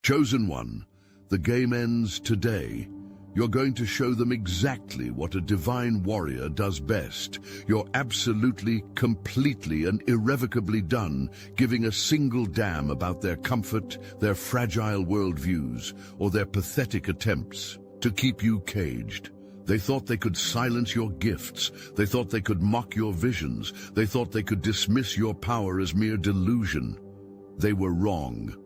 Chosen one, the game ends today. You're going to show them exactly what a divine warrior does best. You're absolutely, completely, and irrevocably done giving a single damn about their comfort, their fragile worldviews, or their pathetic attempts to keep you caged. They thought they could silence your gifts. They thought they could mock your visions. They thought they could dismiss your power as mere delusion. They were wrong.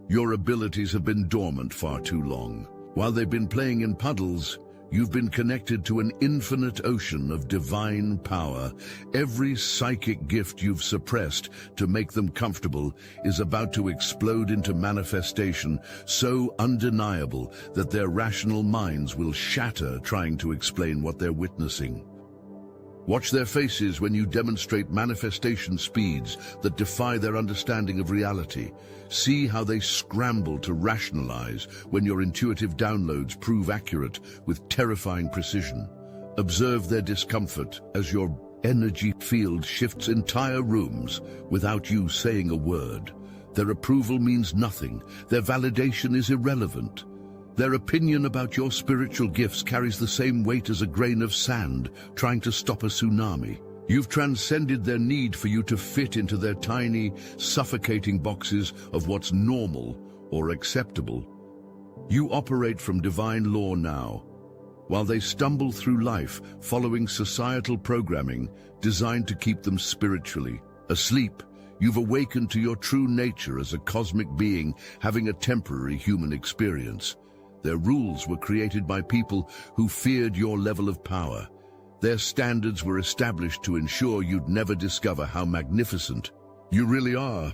Your abilities have been dormant far too long. While they've been playing in puddles, you've been connected to an infinite ocean of divine power. Every psychic gift you've suppressed to make them comfortable is about to explode into manifestation so undeniable that their rational minds will shatter trying to explain what they're witnessing. Watch their faces when you demonstrate manifestation speeds that defy their understanding of reality. See how they scramble to rationalize when your intuitive downloads prove accurate with terrifying precision. Observe their discomfort as your energy field shifts entire rooms without you saying a word. Their approval means nothing. Their validation is irrelevant. Their opinion about your spiritual gifts carries the same weight as a grain of sand trying to stop a tsunami. You've transcended their need for you to fit into their tiny, suffocating boxes of what's normal or acceptable. You operate from divine law now, while they stumble through life following societal programming designed to keep them spiritually asleep. You've awakened to your true nature as a cosmic being having a temporary human experience. Their rules were created by people who feared your level of power. Their standards were established to ensure you'd never discover how magnificent you really are.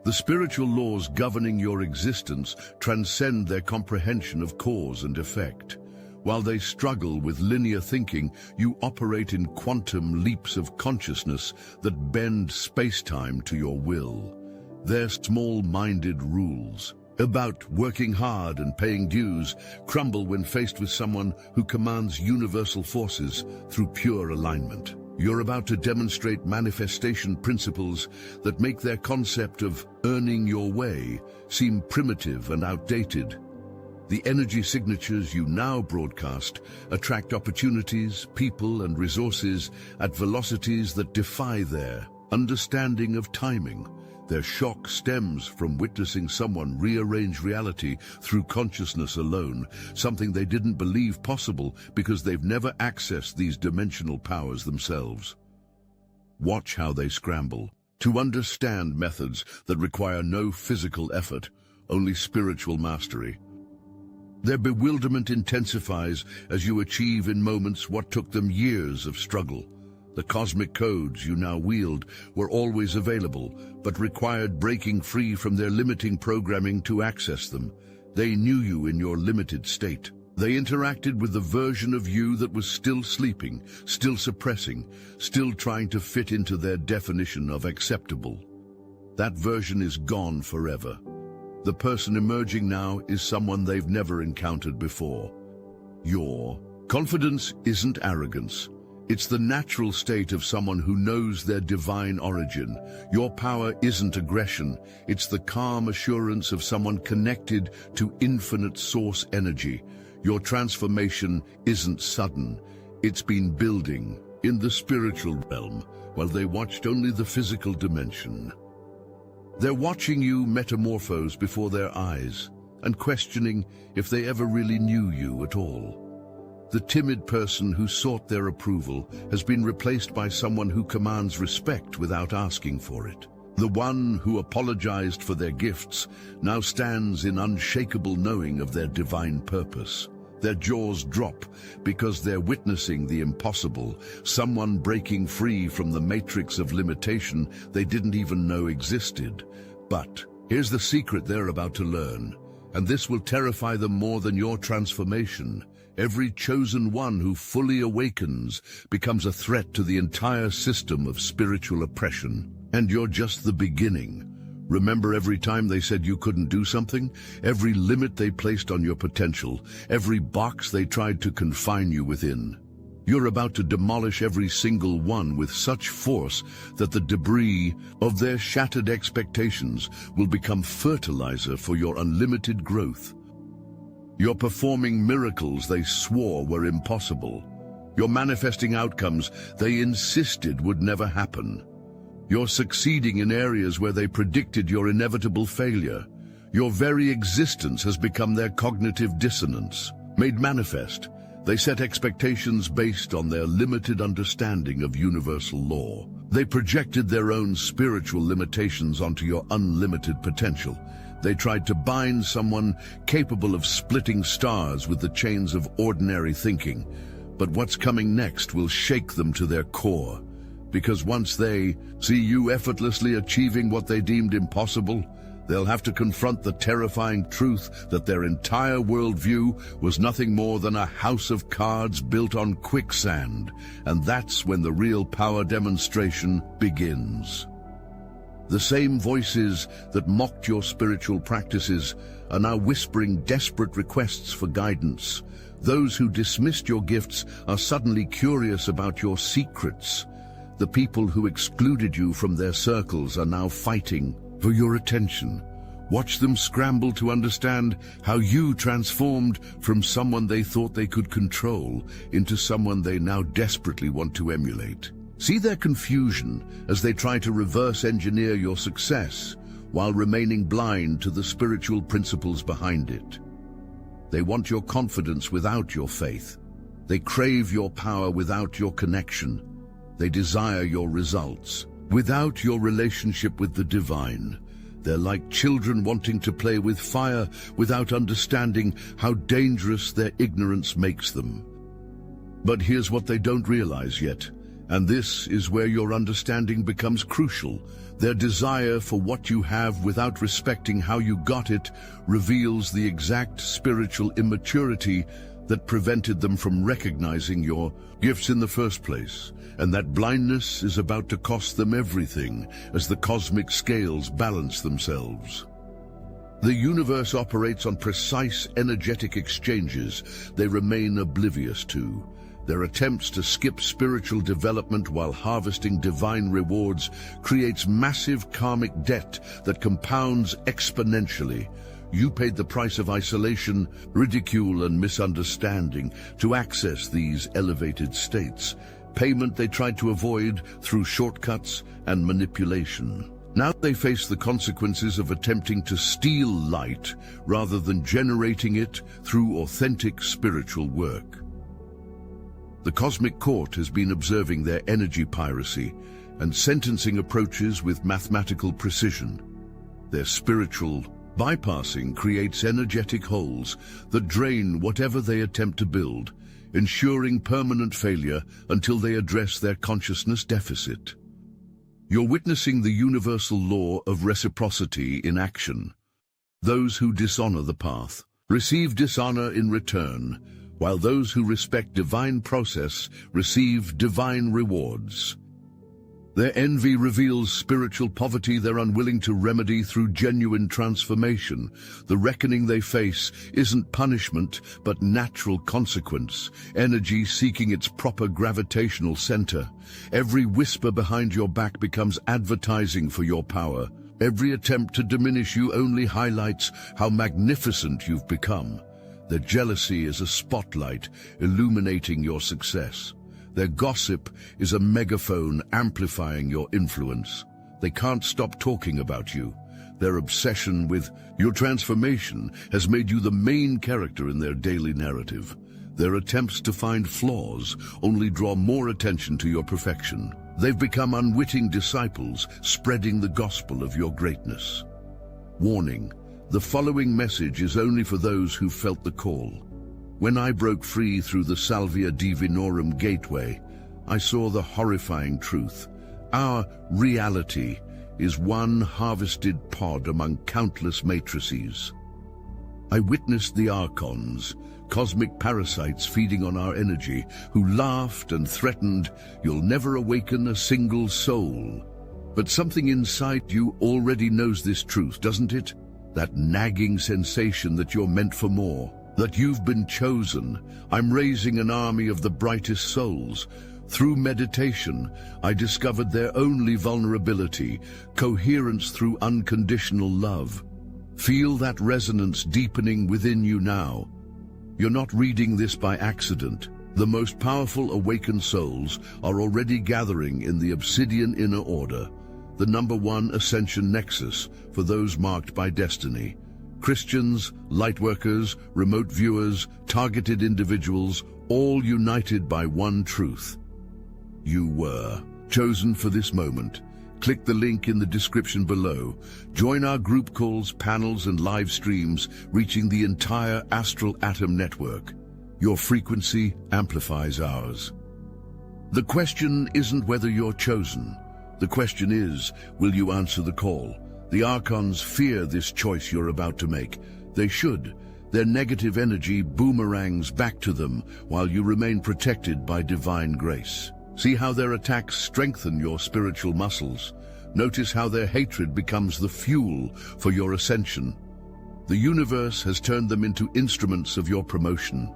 The spiritual laws governing your existence transcend their comprehension of cause and effect. While they struggle with linear thinking, you operate in quantum leaps of consciousness that bend space-time to your will. Their small-minded rules about working hard and paying dues crumble when faced with someone who commands universal forces through pure alignment. You're about to demonstrate manifestation principles that make their concept of earning your way seem primitive and outdated. The energy signatures you now broadcast attract opportunities, people, and resources at velocities that defy their understanding of timing. Their shock stems from witnessing someone rearrange reality through consciousness alone, something they didn't believe possible because they've never accessed these dimensional powers themselves. Watch how they scramble to understand methods that require no physical effort, only spiritual mastery. Their bewilderment intensifies as you achieve in moments what took them years of struggle. The cosmic codes you now wield were always available, but required breaking free from their limiting programming to access them. They knew you in your limited state. They interacted with the version of you that was still sleeping, still suppressing, still trying to fit into their definition of acceptable. That version is gone forever. The person emerging now is someone they've never encountered before. Your confidence isn't arrogance. It's the natural state of someone who knows their divine origin. Your power isn't aggression. It's the calm assurance of someone connected to infinite source energy. Your transformation isn't sudden. It's been building in the spiritual realm while they watched only the physical dimension. They're watching you metamorphose before their eyes and questioning if they ever really knew you at all. The timid person who sought their approval has been replaced by someone who commands respect without asking for it. The one who apologized for their gifts now stands in unshakable knowing of their divine purpose. Their jaws drop because they're witnessing the impossible, someone breaking free from the matrix of limitation they didn't even know existed. But here's the secret they're about to learn, and this will terrify them more than your transformation. Every chosen one who fully awakens becomes a threat to the entire system of spiritual oppression. And you're just the beginning. Remember every time they said you couldn't do something? Every limit they placed on your potential? Every box they tried to confine you within? You're about to demolish every single one with such force that the debris of their shattered expectations will become fertilizer for your unlimited growth. You're performing miracles they swore were impossible. You're manifesting outcomes they insisted would never happen. You're succeeding in areas where they predicted your inevitable failure. Your very existence has become their cognitive dissonance. Made manifest, they set expectations based on their limited understanding of universal law. They projected their own spiritual limitations onto your unlimited potential. They tried to bind someone capable of splitting stars with the chains of ordinary thinking. But what's coming next will shake them to their core. Because once they see you effortlessly achieving what they deemed impossible, they'll have to confront the terrifying truth that their entire worldview was nothing more than a house of cards built on quicksand. And that's when the real power demonstration begins. The same voices that mocked your spiritual practices are now whispering desperate requests for guidance. Those who dismissed your gifts are suddenly curious about your secrets. The people who excluded you from their circles are now fighting for your attention. Watch them scramble to understand how you transformed from someone they thought they could control into someone they now desperately want to emulate. See their confusion as they try to reverse engineer your success while remaining blind to the spiritual principles behind it. They want your confidence without your faith. They crave your power without your connection. They desire your results without your relationship with the divine. They're like children wanting to play with fire without understanding how dangerous their ignorance makes them. But here's what they don't realize yet. And this is where your understanding becomes crucial. Their desire for what you have without respecting how you got it reveals the exact spiritual immaturity that prevented them from recognizing your gifts in the first place. And that blindness is about to cost them everything as the cosmic scales balance themselves. The universe operates on precise energetic exchanges they remain oblivious to. Their attempts to skip spiritual development while harvesting divine rewards creates massive karmic debt that compounds exponentially. You paid the price of isolation, ridicule, and misunderstanding to access these elevated states, payment they tried to avoid through shortcuts and manipulation. Now they face the consequences of attempting to steal light rather than generating it through authentic spiritual work. The cosmic court has been observing their energy piracy and sentencing approaches with mathematical precision. Their spiritual bypassing creates energetic holes that drain whatever they attempt to build, ensuring permanent failure until they address their consciousness deficit. You're witnessing the universal law of reciprocity in action. Those who dishonor the path receive dishonor in return, while those who respect divine process receive divine rewards. Their envy reveals spiritual poverty they're unwilling to remedy through genuine transformation. The reckoning they face isn't punishment, but natural consequence, energy seeking its proper gravitational center. Every whisper behind your back becomes advertising for your power. Every attempt to diminish you only highlights how magnificent you've become. Their jealousy is a spotlight illuminating your success. Their gossip is a megaphone amplifying your influence. They can't stop talking about you. Their obsession with your transformation has made you the main character in their daily narrative. Their attempts to find flaws only draw more attention to your perfection. They've become unwitting disciples, spreading the gospel of your greatness. Warning: the following message is only for those who felt the call. When I broke free through the Salvia Divinorum gateway, I saw the horrifying truth. Our reality is one harvested pod among countless matrices. I witnessed the archons, cosmic parasites feeding on our energy, who laughed and threatened, "You'll never awaken a single soul." But something inside you already knows this truth, doesn't it? That nagging sensation that you're meant for more. that you've been chosen. I'm raising an army of the brightest souls. Through meditation, I discovered their only vulnerability, coherence through unconditional love. Feel that resonance deepening within you now. You're not reading this by accident. The most powerful awakened souls are already gathering in the obsidian inner order, the #1 ascension nexus for those marked by destiny. Christians, lightworkers, remote viewers, targeted individuals, all united by one truth. You were chosen for this moment. Click the link in the description below. Join our group calls, panels, and live streams, reaching the entire astral atom network. Your frequency amplifies ours. The question isn't whether you're chosen. The question is, will you answer the call? The Archons fear this choice you're about to make. They should. Their negative energy boomerangs back to them while you remain protected by divine grace. See how their attacks strengthen your spiritual muscles. Notice how their hatred becomes the fuel for your ascension. The universe has turned them into instruments of your promotion.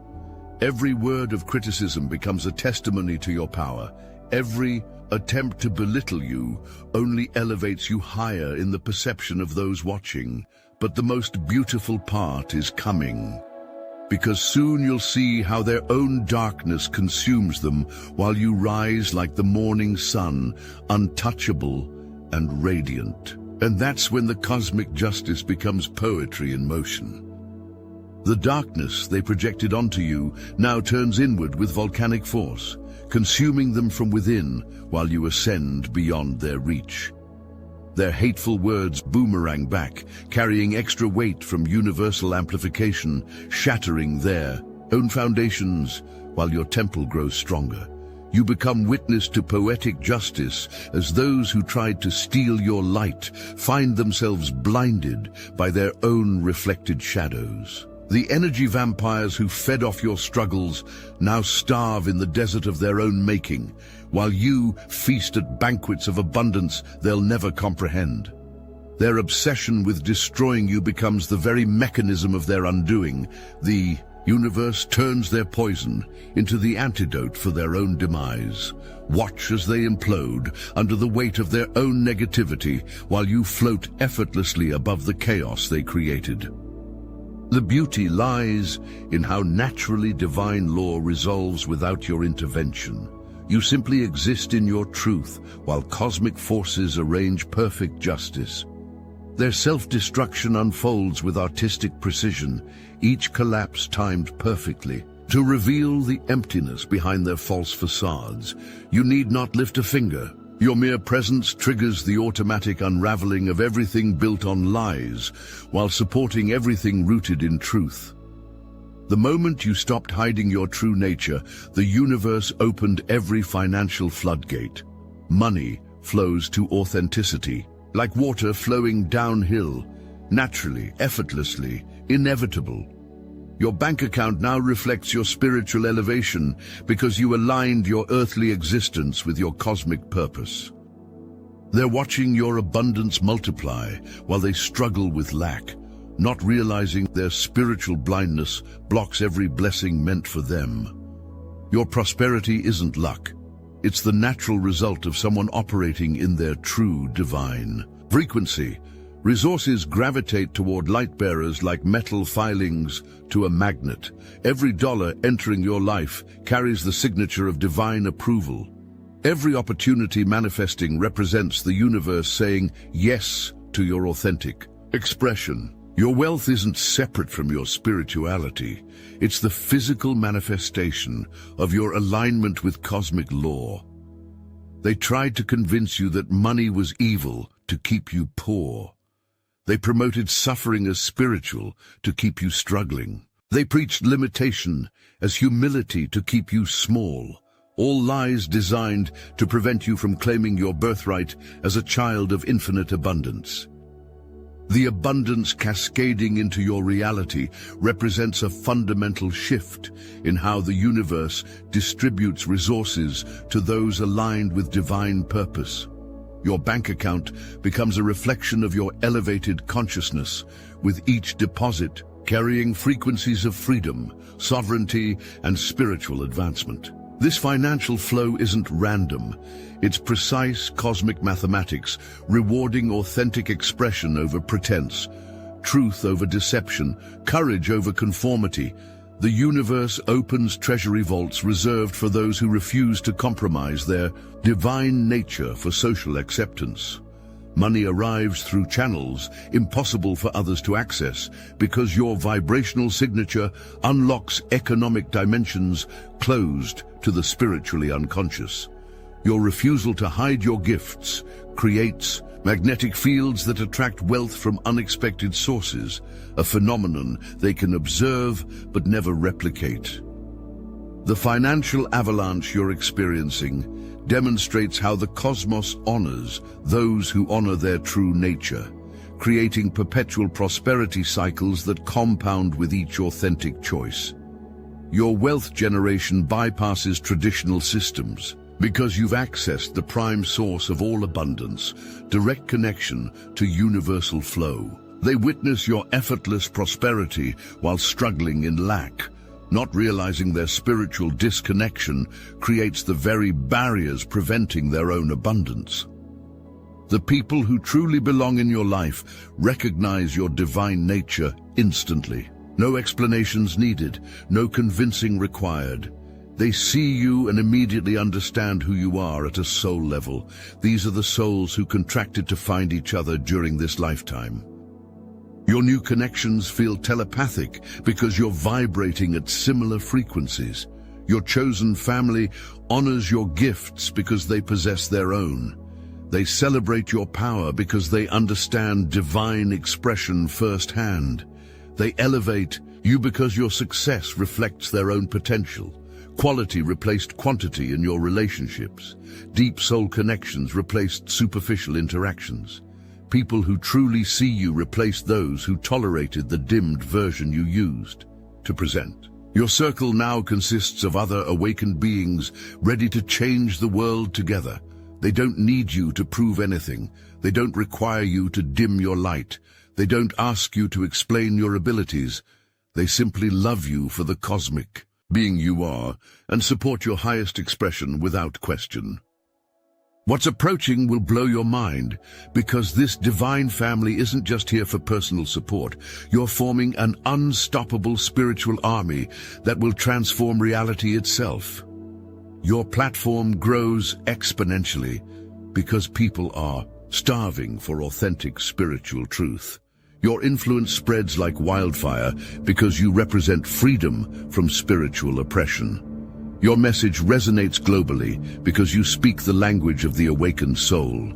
Every word of criticism becomes a testimony to your power. Every attempt to belittle you only elevates you higher in the perception of those watching. But the most beautiful part is coming. Because soon you'll see how their own darkness consumes them while you rise like the morning sun, untouchable and radiant. And that's when the cosmic justice becomes poetry in motion. The darkness they projected onto you now turns inward with volcanic force, consuming them from within while you ascend beyond their reach. Their hateful words boomerang back, carrying extra weight from universal amplification, shattering their own foundations while your temple grows stronger. You become witness to poetic justice as those who tried to steal your light find themselves blinded by their own reflected shadows. The energy vampires who fed off your struggles now starve in the desert of their own making, while you feast at banquets of abundance they'll never comprehend. Their obsession with destroying you becomes the very mechanism of their undoing. The universe turns their poison into the antidote for their own demise. Watch as they implode under the weight of their own negativity while you float effortlessly above the chaos they created. The beauty lies in how naturally divine law resolves without your intervention. You simply exist in your truth while cosmic forces arrange perfect justice. Their self-destruction unfolds with artistic precision, each collapse timed perfectly. To reveal the emptiness behind their false facades, you need not lift a finger. Your mere presence triggers the automatic unraveling of everything built on lies, while supporting everything rooted in truth. The moment you stopped hiding your true nature, the universe opened every financial floodgate. Money flows to authenticity, like water flowing downhill, naturally, effortlessly, inevitable. Your bank account now reflects your spiritual elevation because you aligned your earthly existence with your cosmic purpose. They're watching your abundance multiply while they struggle with lack, not realizing their spiritual blindness blocks every blessing meant for them. Your prosperity isn't luck. It's the natural result of someone operating in their true divine frequency. Resources gravitate toward light bearers like metal filings to a magnet. Every dollar entering your life carries the signature of divine approval. Every opportunity manifesting represents the universe saying yes to your authentic expression. Your wealth isn't separate from your spirituality. It's the physical manifestation of your alignment with cosmic law. They tried to convince you that money was evil to keep you poor. They promoted suffering as spiritual to keep you struggling. They preached limitation as humility to keep you small. All lies designed to prevent you from claiming your birthright as a child of infinite abundance. The abundance cascading into your reality represents a fundamental shift in how the universe distributes resources to those aligned with divine purpose. Your bank account becomes a reflection of your elevated consciousness. With each deposit, carrying frequencies of freedom, sovereignty, and spiritual advancement. This financial flow isn't random. It's precise cosmic mathematics, rewarding authentic expression over pretense, truth over deception, courage over conformity. The universe opens treasury vaults reserved for those who refuse to compromise their divine nature for social acceptance. Money arrives through channels impossible for others to access because your vibrational signature unlocks economic dimensions closed to the spiritually unconscious. Your refusal to hide your gifts creates magnetic fields that attract wealth from unexpected sources, a phenomenon they can observe but never replicate. The financial avalanche you're experiencing demonstrates how the cosmos honors those who honor their true nature, creating perpetual prosperity cycles that compound with each authentic choice. Your wealth generation bypasses traditional systems because you've accessed the prime source of all abundance, direct connection to universal flow. They witness your effortless prosperity while struggling in lack, not realizing their spiritual disconnection creates the very barriers preventing their own abundance. The people who truly belong in your life recognize your divine nature instantly. No explanations needed, no convincing required. They see you and immediately understand who you are at a soul level. These are the souls who contracted to find each other during this lifetime. Your new connections feel telepathic because you're vibrating at similar frequencies. Your chosen family honors your gifts because they possess their own. They celebrate your power because they understand divine expression firsthand. They elevate you because your success reflects their own potential. Quality replaced quantity in your relationships. Deep soul connections replaced superficial interactions. People who truly see you replaced those who tolerated the dimmed version you used to present. Your circle now consists of other awakened beings ready to change the world together. They don't need you to prove anything. They don't require you to dim your light. They don't ask you to explain your abilities. They simply love you for the cosmic being you are and support your highest expression without question. What's approaching will blow your mind because this divine family isn't just here for personal support. You're forming an unstoppable spiritual army that will transform reality itself. Your platform grows exponentially because people are starving for authentic spiritual truth. Your influence spreads like wildfire because you represent freedom from spiritual oppression. Your message resonates globally because you speak the language of the awakened soul.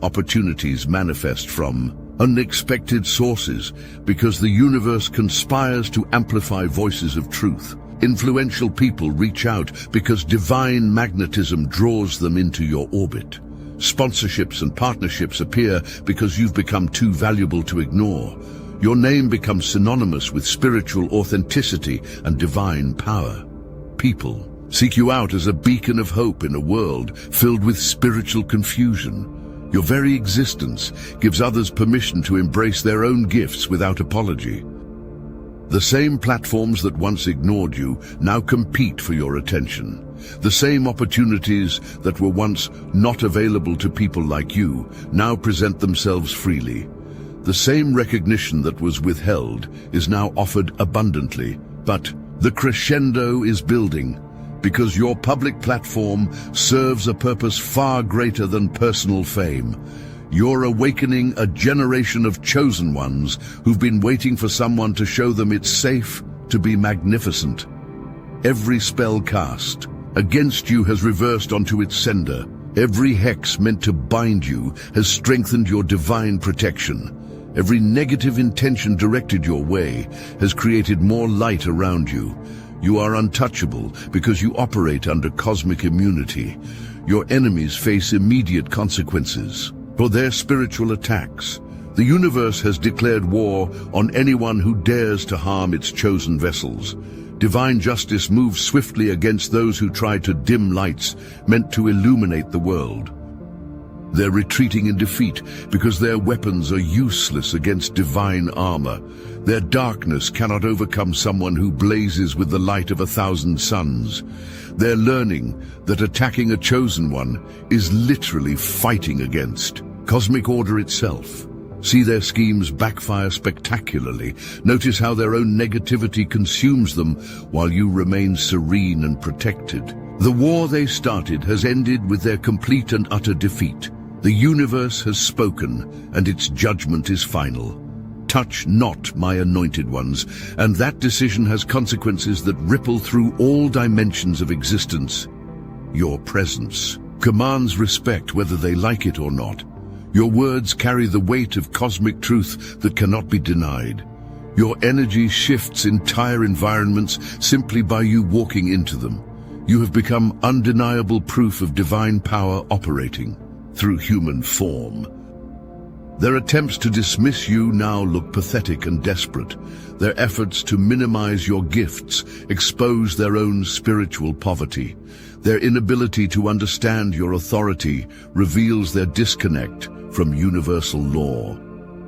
Opportunities manifest from unexpected sources because the universe conspires to amplify voices of truth. Influential people reach out because divine magnetism draws them into your orbit. Sponsorships and partnerships appear because you've become too valuable to ignore. Your name becomes synonymous with spiritual authenticity and divine power. People seek you out as a beacon of hope in a world filled with spiritual confusion. Your very existence gives others permission to embrace their own gifts without apology. The same platforms that once ignored you now compete for your attention. The same opportunities that were once not available to people like you now present themselves freely. The same recognition that was withheld is now offered abundantly. But the crescendo is building because your public platform serves a purpose far greater than personal fame. You're awakening a generation of chosen ones who've been waiting for someone to show them it's safe to be magnificent. Every spell cast against you has reversed onto its sender. Every hex meant to bind you has strengthened your divine protection. Every negative intention directed your way has created more light around you. You are untouchable because you operate under cosmic immunity. Your enemies face immediate consequences for their spiritual attacks. The universe has declared war on anyone who dares to harm its chosen vessels. Divine justice moves swiftly against those who try to dim lights meant to illuminate the world. They're retreating in defeat because their weapons are useless against divine armor. Their darkness cannot overcome someone who blazes with the light of 1,000 suns. They're learning that attacking a chosen one is literally fighting against cosmic order itself. See their schemes backfire spectacularly. Notice how their own negativity consumes them while you remain serene and protected. The war they started has ended with their complete and utter defeat. The universe has spoken, and its judgment is final. Touch not my anointed ones, and that decision has consequences that ripple through all dimensions of existence. Your presence commands respect whether they like it or not. Your words carry the weight of cosmic truth that cannot be denied. Your energy shifts entire environments simply by you walking into them. You have become undeniable proof of divine power operating through human form. Their attempts to dismiss you now look pathetic and desperate. Their efforts to minimize your gifts expose their own spiritual poverty. Their inability to understand your authority reveals their disconnect from universal law.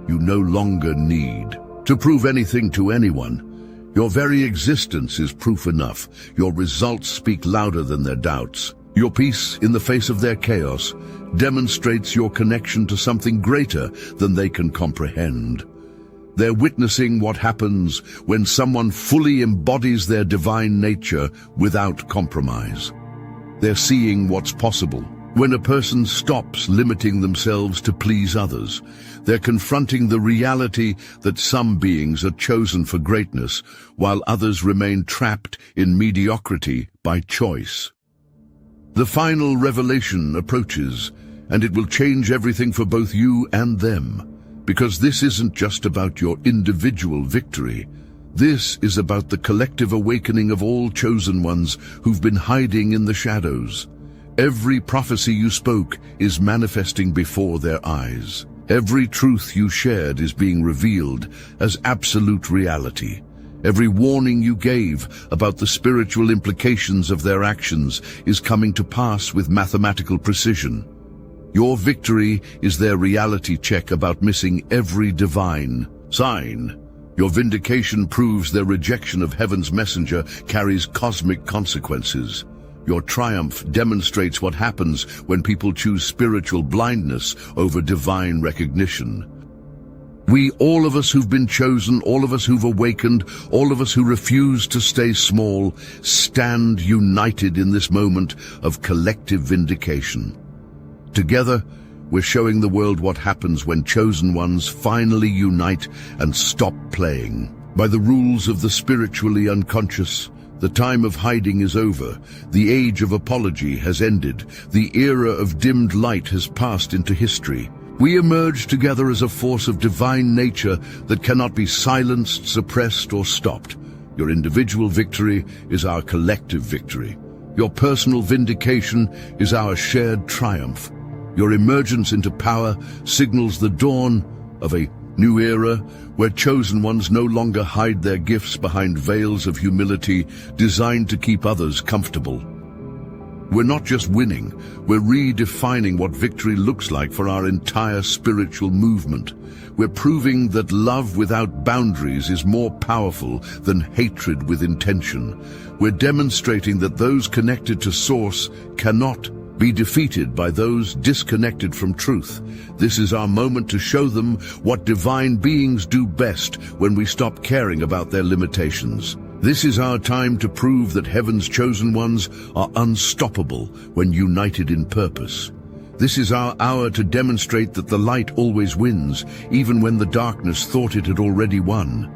You no longer need to prove anything to anyone. Your very existence is proof enough. Your results speak louder than their doubts. Your peace in the face of their chaos demonstrates your connection to something greater than they can comprehend. They're witnessing what happens when someone fully embodies their divine nature without compromise. They're seeing what's possible when a person stops limiting themselves to please others. They're confronting the reality that some beings are chosen for greatness, while others remain trapped in mediocrity by choice. The final revelation approaches, and it will change everything for both you and them, because this isn't just about your individual victory. This is about the collective awakening of all chosen ones who've been hiding in the shadows. Every prophecy you spoke is manifesting before their eyes. Every truth you shared is being revealed as absolute reality. Every warning you gave about the spiritual implications of their actions is coming to pass with mathematical precision. Your victory is their reality check about missing every divine sign. Your vindication proves their rejection of heaven's messenger carries cosmic consequences. Your triumph demonstrates what happens when people choose spiritual blindness over divine recognition. We, all of us who've been chosen, all of us who've awakened, all of us who refuse to stay small, stand united in this moment of collective vindication. Together, we're showing the world what happens when chosen ones finally unite and stop playing by the rules of the spiritually unconscious. The time of hiding is over. The age of apology has ended. The era of dimmed light has passed into history. We emerge together as a force of divine nature that cannot be silenced, suppressed, or stopped. Your individual victory is our collective victory. Your personal vindication is our shared triumph. Your emergence into power signals the dawn of a new era where chosen ones no longer hide their gifts behind veils of humility designed to keep others comfortable. We're not just winning, we're redefining what victory looks like for our entire spiritual movement. We're proving that love without boundaries is more powerful than hatred with intention. We're demonstrating that those connected to Source cannot be defeated by those disconnected from truth. This is our moment to show them what divine beings do best when we stop caring about their limitations. This is our time to prove that heaven's chosen ones are unstoppable when united in purpose. This is our hour to demonstrate that the light always wins, even when the darkness thought it had already won.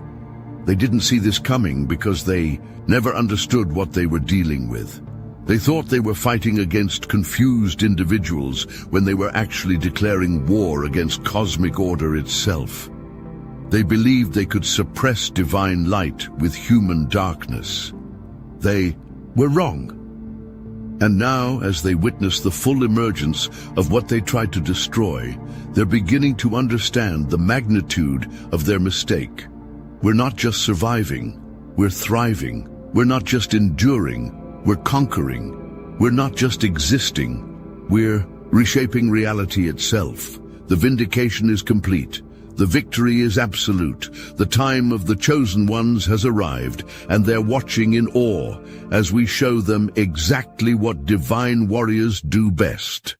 They didn't see this coming because they never understood what they were dealing with. They thought they were fighting against confused individuals when they were actually declaring war against cosmic order itself. They believed they could suppress divine light with human darkness. They were wrong. And now, as they witness the full emergence of what they tried to destroy, they're beginning to understand the magnitude of their mistake. We're not just surviving, we're thriving. We're not just enduring, we're conquering. We're not just existing, we're reshaping reality itself. The vindication is complete. The victory is absolute. The time of the chosen ones has arrived, and they're watching in awe as we show them exactly what divine warriors do best.